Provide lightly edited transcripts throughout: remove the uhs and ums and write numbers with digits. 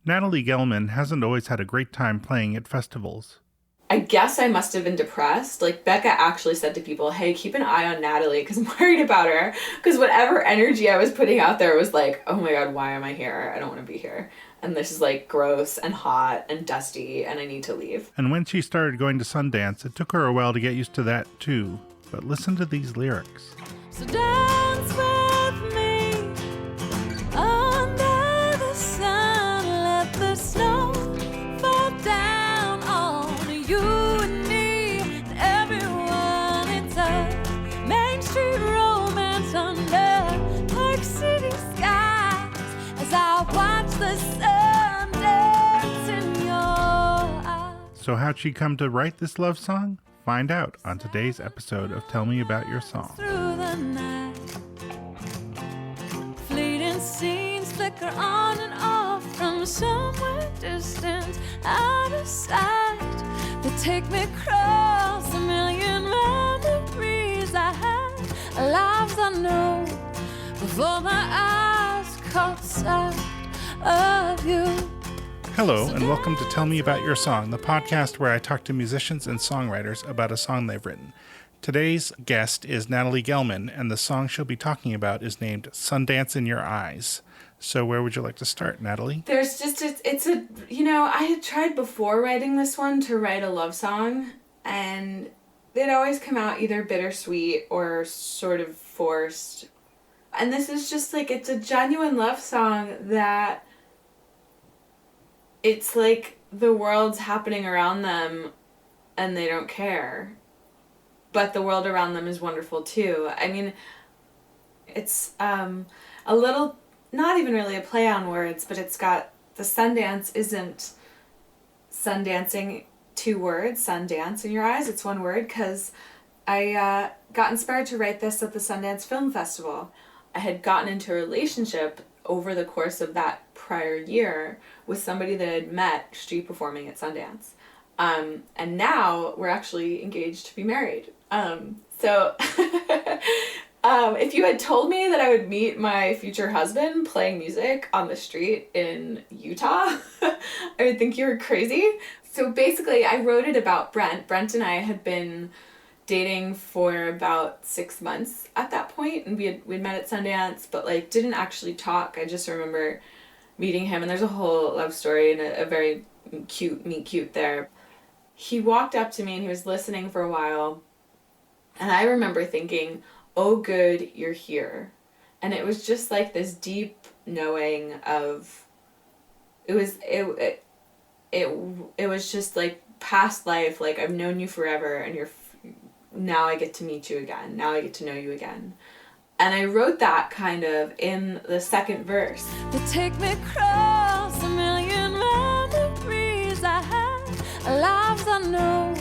Natalie Gelman hasn't always had a great time playing at festivals. I guess I must have been depressed. Like, Becca actually said to people, hey, keep an eye on Natalie because I'm worried about her. Because whatever energy I was putting out there was like, oh my God, why am I here? I don't want to be here. And this is like gross and hot and dusty and I need to leave. And when she started going to Sundance, it took her a while to get used to that too. But listen to these lyrics. So dance with me under the sun, let the snow fall down on you and me and everyone. It's a Main Street romance under Park City skies as I watch the sun dance in your eyes. So how'd she come to write this love song? Find out on today's episode of Tell Me About Your Song. Through the night, fleeting scenes flicker on and off from somewhere distant, out of sight. They take me across a million memories I had, lives I know, before my eyes caught sight of you. Hello, and welcome to Tell Me About Your Song, the podcast where I talk to musicians and songwriters about a song they've written. Today's guest is Natalie Gelman, and the song she'll be talking about is named Sundance in Your Eyes. So where would you like to start, Natalie? There's just, I had tried before writing this one to write a love song, and they'd always come out either bittersweet or sort of forced. And this is just like, it's a genuine love song that it's like the world's happening around them and they don't care. But the world around them is wonderful too. I mean, it's a little, not even really a play on words, but it's got the Sundance isn't sundancing, 2 words, Sundance in your eyes, it's 1 word, because I got inspired to write this at the Sundance Film Festival. I had gotten into a relationship over the course of that prior year with somebody that I'd met street performing at Sundance. And now we're actually engaged to be married. So if you had told me that I would meet my future husband playing music on the street in Utah, I would think you were crazy. So basically I wrote it about Brent. Brent and I had been dating for about 6 months at that point, and we'd met at Sundance, but like didn't actually talk. I just remember meeting him, and there's a whole love story and a very cute meet cute there. He walked up to me and he was listening for a while, and I remember thinking, oh good, you're here. And it was just like this deep knowing of, it was just like past life, like I've known you forever and now I get to meet you again. Now I get to know you again. And I wrote that kind of in the second verse. They take me across a million memories I had, lives I know,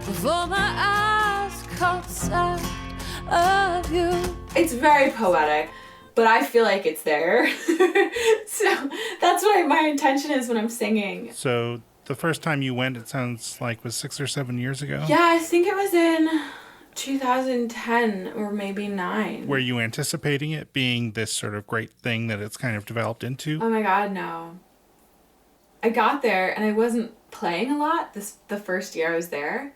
before my eyes caught sight of you. It's very poetic, but I feel like it's there. So that's what my intention is when I'm singing. So the first time you went, it sounds like, was 6 or 7 years ago? Yeah, I think it was in 2010 or maybe 9. Were you anticipating it being this sort of great thing that it's kind of developed into? Oh my God, no. I got there and I wasn't playing a lot the first year I was there.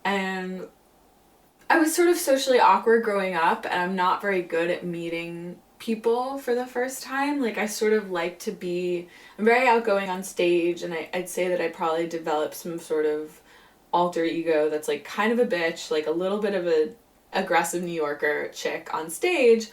And I was sort of socially awkward growing up, and I'm not very good at meeting people for the first time. Like I sort of like to be, I'm very outgoing on stage, and I'd say that I probably developed some sort of alter ego that's like kind of a bitch, like a little bit of a aggressive New Yorker chick on stage.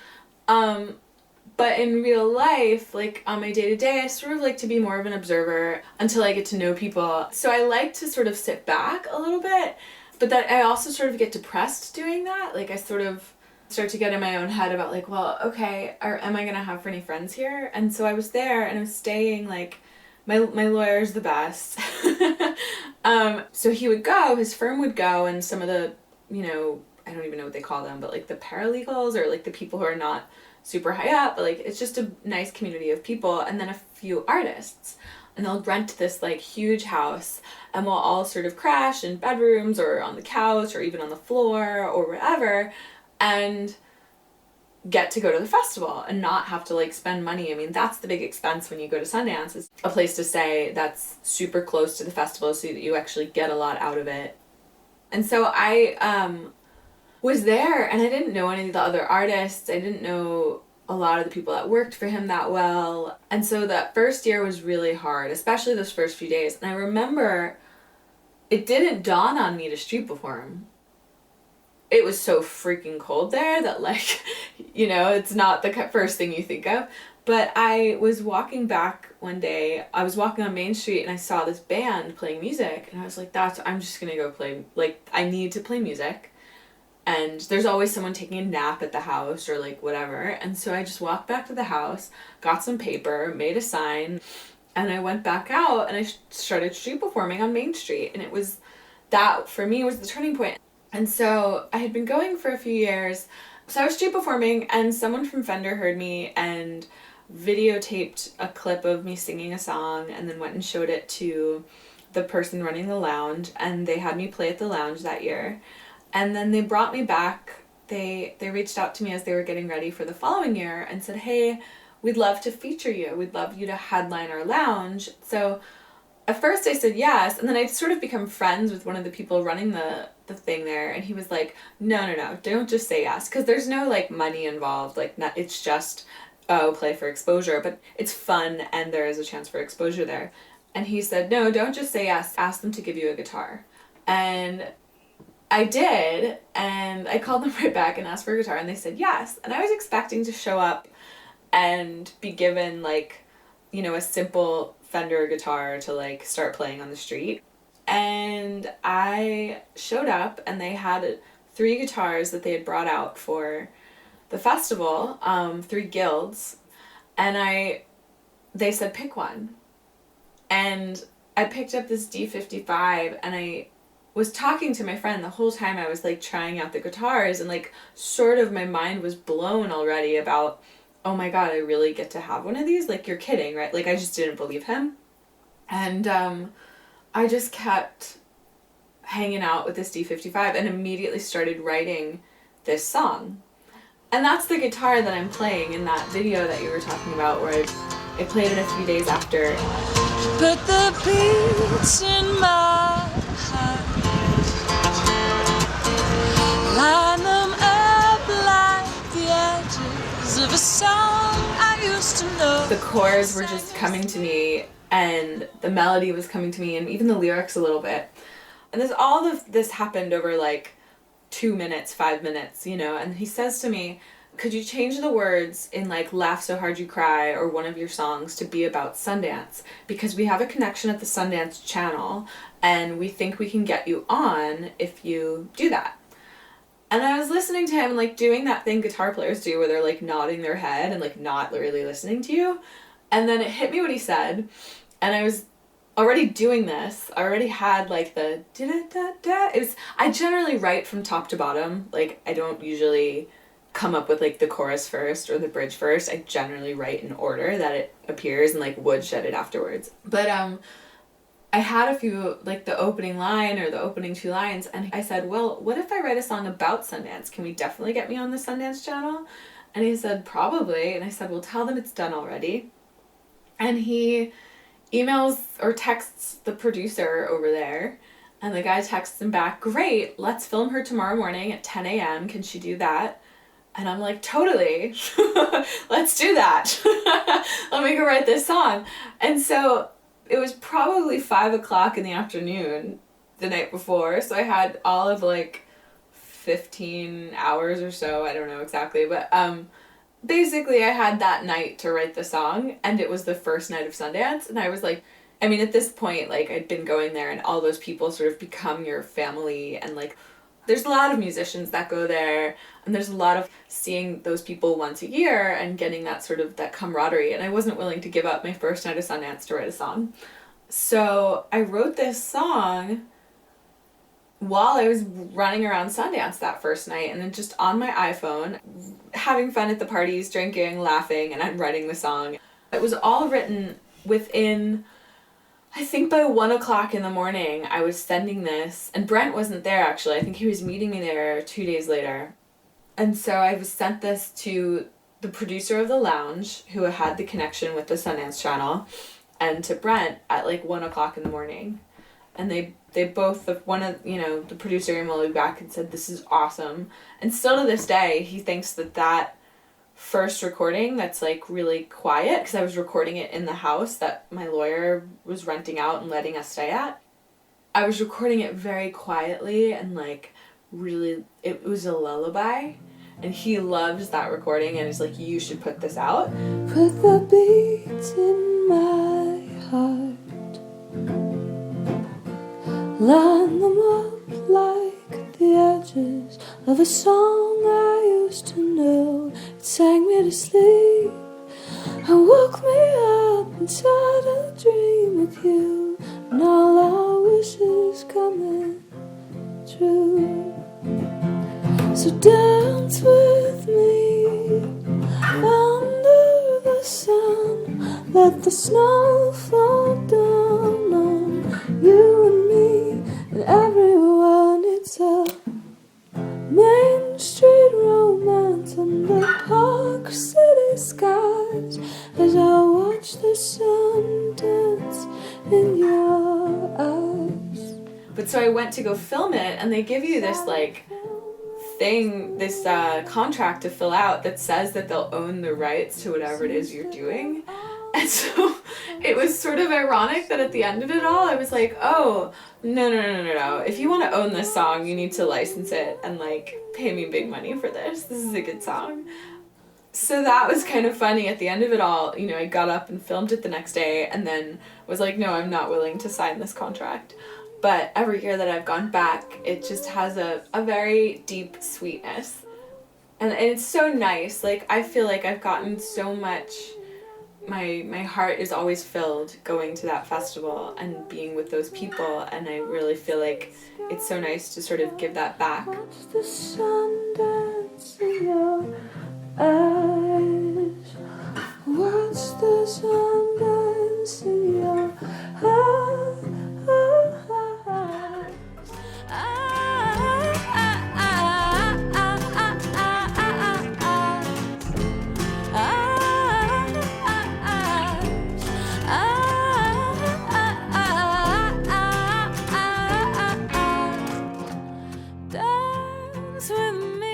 But in real life, like on my day-to-day, I sort of like to be more of an observer until I get to know people. So I like to sort of sit back a little bit, but that I also sort of get depressed doing that. Like I sort of start to get in my own head about like, well, okay, am I gonna have any friends here? And so I was there and I was staying, like, my lawyer's the best. So he would go, his firm would go, and some of the, I don't even know what they call them, but like the paralegals or like the people who are not super high up, but like it's just a nice community of people, and then a few artists. And they'll rent this like huge house, and we'll all sort of crash in bedrooms or on the couch or even on the floor or wherever. And get to go to the festival and not have to like spend money. I mean, that's the big expense when you go to Sundance, is a place to stay that's super close to the festival so that you actually get a lot out of it. And so I was there, and I didn't know any of the other artists. I didn't know a lot of the people that worked for him that well. And so that first year was really hard, especially those first few days. And I remember it didn't dawn on me to street perform. It was so freaking cold there that, like, you know, it's not the first thing you think of. But I was walking back one day, I was walking on Main Street, and I saw this band playing music, and I was like, I'm just gonna go play, like, I need to play music. And there's always someone taking a nap at the house or like whatever. And so I just walked back to the house, got some paper, made a sign, and I went back out and I started street performing on Main Street. And it was that, for me, was the turning point. And so I had been going for a few years. So I was street performing, and someone from Fender heard me and videotaped a clip of me singing a song, and then went and showed it to the person running the lounge, and they had me play at the lounge that year. And then they brought me back. They reached out to me as they were getting ready for the following year and said, hey, we'd love to feature you. We'd love you to headline our lounge. So at first I said yes, and then I'd sort of become friends with one of the people running the thing there, and he was like, no, don't just say yes, because there's no like money involved. Like, it's just, play for exposure, but it's fun and there is a chance for exposure there. And he said, no, don't just say yes, ask them to give you a guitar. And I did, and I called them right back and asked for a guitar, and they said yes. And I was expecting to show up and be given, like, you know, a simple Fender guitar to, like, start playing on the street. And I showed up, and they had 3 guitars that they had brought out for the festival, 3 guilds, and they said, pick one. And I picked up this D55, and I was talking to my friend the whole time I was like trying out the guitars, and like sort of my mind was blown already about, oh my god, I really get to have one of these? Like, you're kidding, right? Like, I just didn't believe him. And I just kept hanging out with this D55 and immediately started writing this song. And that's the guitar that I'm playing in that video that you were talking about, where I played it a few days after. Put the beats in my heart, line them up like the edges of a song I used to know. The chords were just coming to me, and the melody was coming to me, and even the lyrics a little bit. And all of this happened over like 2 minutes, 5 minutes, you know, and he says to me, could you change the words in like Laugh So Hard You Cry or one of your songs to be about Sundance? Because we have a connection at the Sundance channel, and we think we can get you on if you do that. And I was listening to him, like, doing that thing guitar players do where they're like nodding their head and like not really listening to you. And then it hit me what he said, and I was already doing this. I already had like the da-da-da-da. I generally write from top to bottom. Like, I don't usually come up with like the chorus first or the bridge first. I generally write in order that it appears, and like woodshed it afterwards. But I had a few, like the opening line or the opening 2 lines, and I said, well, what if I write a song about Sundance? Can we definitely get me on the Sundance channel? And he said, probably. And I said, well, tell them it's done already. And he emails or texts the producer over there, and the guy texts him back, great, let's film her tomorrow morning at 10 a.m. Can she do that? And I'm like, totally. Let's do that. Let me go write this song. And so it was probably 5 o'clock in the afternoon the night before, so I had all of like 15 hours or so, I don't know exactly, but basically I had that night to write the song, and it was the first night of Sundance, and I was like, I mean, at this point, like, I'd been going there, and all those people sort of become your family, and like, there's a lot of musicians that go there, and there's a lot of seeing those people once a year and getting that sort of, that camaraderie, and I wasn't willing to give up my first night of Sundance to write a song. So I wrote this song while I was running around Sundance that first night, and then just on my iPhone, having fun at the parties, drinking, laughing, and I'm writing the song. It was all written within, I think by 1 o'clock in the morning, I was sending this, and Brent wasn't there actually. I think he was meeting me there 2 days later. And so I was sent this to the producer of the lounge, who had the connection with the Sundance channel, and to Brent at like 1 o'clock in the morning. And they both, the producer emailed me back and said, this is awesome. And still to this day, he thinks that first recording that's like really quiet, because I was recording it in the house that my lawyer was renting out and letting us stay at. I was recording it very quietly and like really, it was a lullaby. And he loves that recording and is like, you should put this out. Put the beats in my heart, line them up like the edges of a song I used to know. It sang me to sleep and woke me up inside a dream with you, and all our wishes coming true. So dance with me under the sun, let the snow fall down on you and me and everyone. It's a Main Street romance under Park City skies as I watch the sun dance in your eyes. But so I went to go film it, and they give you this like this contract to fill out that says that they'll own the rights to whatever it is you're doing. And so it was sort of ironic that at the end of it all, I was like, oh, no. If you want to own this song, you need to license it and like pay me big money for this. This is a good song. So that was kind of funny. At the end of it all, I got up and filmed it the next day and then was like, no, I'm not willing to sign this contract. But every year that I've gone back, it just has a very deep sweetness. And it's so nice. Like, I feel like I've gotten so much. My heart is always filled going to that festival and being with those people. And I really feel like it's so nice to sort of give that back. Watch the sun dance in your eyes. Watch the sun dance in your eyes.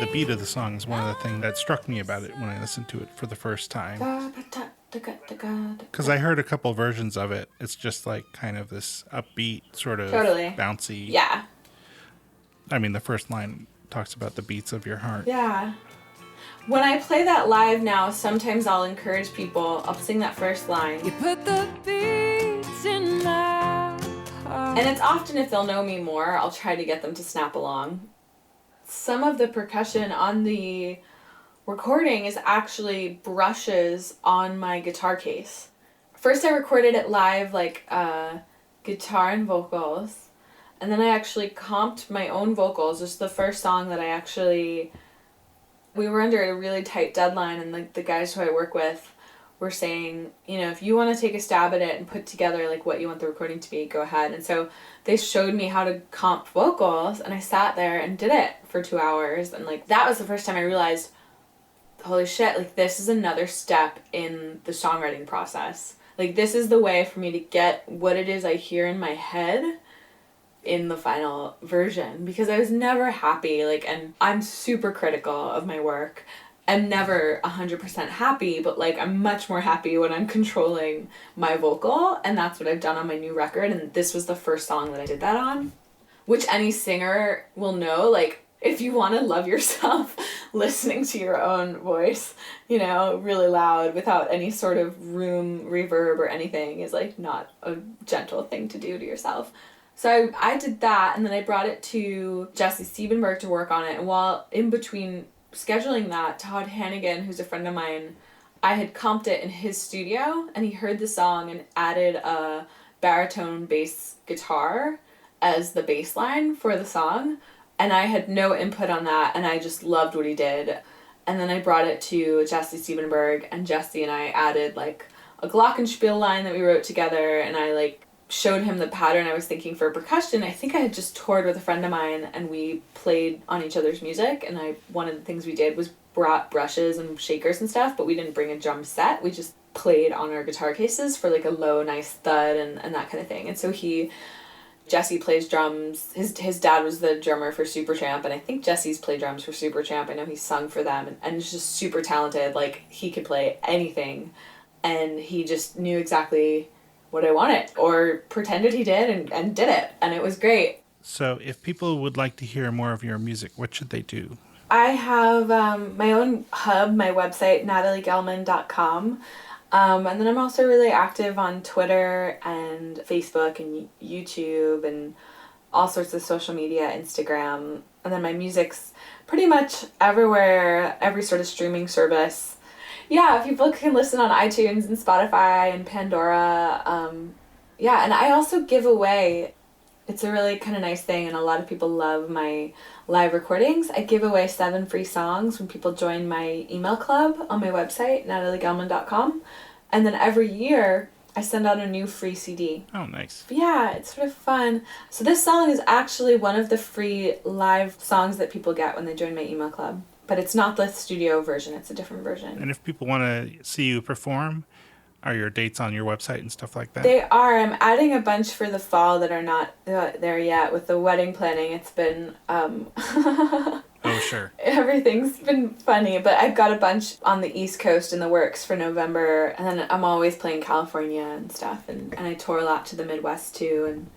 The beat of the song is one of the things that struck me about it when I listened to it for the first time. Because I heard a couple versions of it. It's just like kind of this upbeat, sort of bouncy. Yeah. I mean, the first line talks about the beats of your heart. Yeah. When I play that live now, sometimes I'll encourage people. I'll sing that first line. You put the beats in my heart. And it's often, if they'll know me more, I'll try to get them to snap along. Some of the percussion on the recording is actually brushes on my guitar case. First I recorded it live, like guitar and vocals. And then I actually comped my own vocals. This is the first song that we were under a really tight deadline, and the guys who I work with were saying, if you want to take a stab at it and put together like what you want the recording to be, go ahead. And so they showed me how to comp vocals, and I sat there and did it for 2 hours. And like that was the first time I realized, holy shit, like this is another step in the songwriting process. Like this is the way for me to get what it is I hear in my head in the final version, because I was never happy, and I'm super critical of my work. I'm never 100% happy, but I'm much more happy when I'm controlling my vocal, and that's what I've done on my new record, and this was the first song that I did that on, which any singer will know, if you want to love yourself, listening to your own voice, really loud without any sort of room reverb or anything is not a gentle thing to do to yourself. So I did that, and then I brought it to Jesse Siebenberg to work on it. And while in between scheduling that, Todd Hannigan, who's a friend of mine, I had comped it in his studio, and he heard the song and added a baritone bass guitar as the bass line for the song. And I had no input on that, and I just loved what he did. And then I brought it to Jesse Siebenberg, and Jesse and I added a glockenspiel line that we wrote together, and I showed him the pattern I was thinking for percussion. I think I had just toured with a friend of mine and we played on each other's music, and one of the things we did was brought brushes and shakers and stuff, but we didn't bring a drum set. We just played on our guitar cases for like a low, nice thud and that kind of thing. And so Jesse plays drums. His dad was the drummer for Supertramp, and I think Jesse's played drums for Supertramp. I know he sung for them, and he's just super talented. Like, he could play anything, and he just knew exactly what I wanted, or pretended he did and did it, and it was great. So if people would like to hear more of your music, what should they do? I have my own hub, my website, nataliegelman.com. And then I'm also really active on Twitter and Facebook and YouTube and all sorts of social media, Instagram. And then my music's pretty much everywhere, every sort of streaming service. Yeah, people can listen on iTunes and Spotify and Pandora. And I also give away, it's a really kind of nice thing, and a lot of people love my live recordings. I give away 7 free songs when people join my email club on my website, nataliegelman.com. And then every year, I send out a new free CD. Oh, nice. Yeah, it's sort of fun. So this song is actually one of the free live songs that people get when they join my email club. But it's not the studio version, it's a different version. And if people want to see you perform, are your dates on your website and stuff like that? They are. I'm adding a bunch for the fall that are not there yet. With the wedding planning, it's been... Oh, sure. Everything's been funny, but I've got a bunch on the East Coast in the works for November, and then I'm always playing California and stuff, and I tour a lot to the Midwest too, and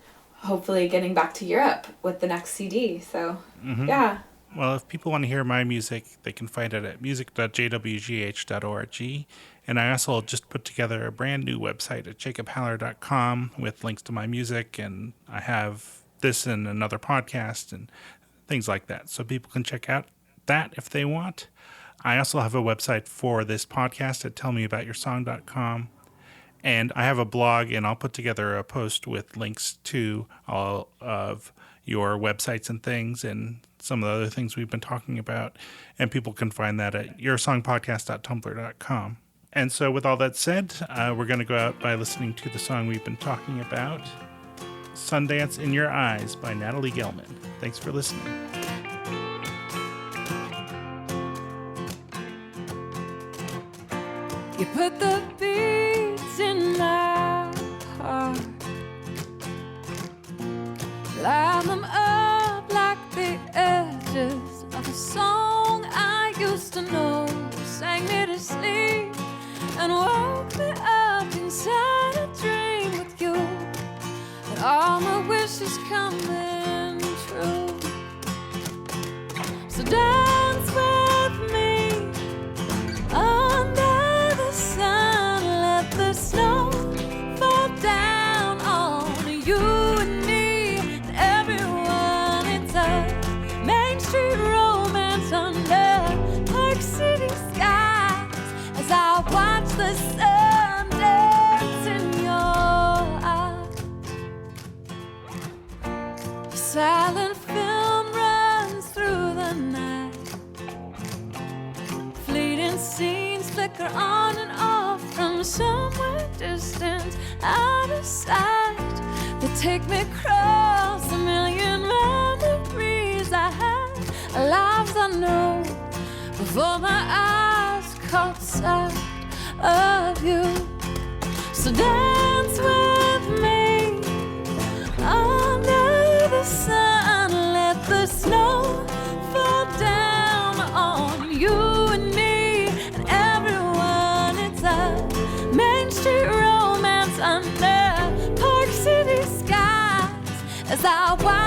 hopefully getting back to Europe with the next CD, so yeah. Well, if people want to hear my music, they can find it at music.jwgh.org. And I also just put together a brand new website at jacobhaller.com with links to my music, and I have this and another podcast and things like that. So people can check out that if they want. I also have a website for this podcast at tellmeaboutyoursong.com. And I have a blog, and I'll put together a post with links to all of your websites and things and some of the other things we've been talking about. And people can find that at yoursongpodcast.tumblr.com. And so with all that said, we're going to go out by listening to the song we've been talking about, Sundance in Your Eyes by Natalie Gelman. Thanks for listening. You put the beats in my heart, line them up like the edges of a song I used to know, sang me to sleep and woke me up inside a dream with you, and all my wishes coming true. So dance with me under the sun, let the snow fall down on you and me and everyone. It's a Main Street romance under Park City skies as I watch the sun dance in your eyes. Silent film runs through the night, fleeting scenes flicker on and off from somewhere distant, out of sight. They take me across a million memories I had, lives I know, before my eyes caught sight of you. So dance with me under the sun, let the snow fall down on you and me and everyone. It's a Main Street romance under Park City skies as I watch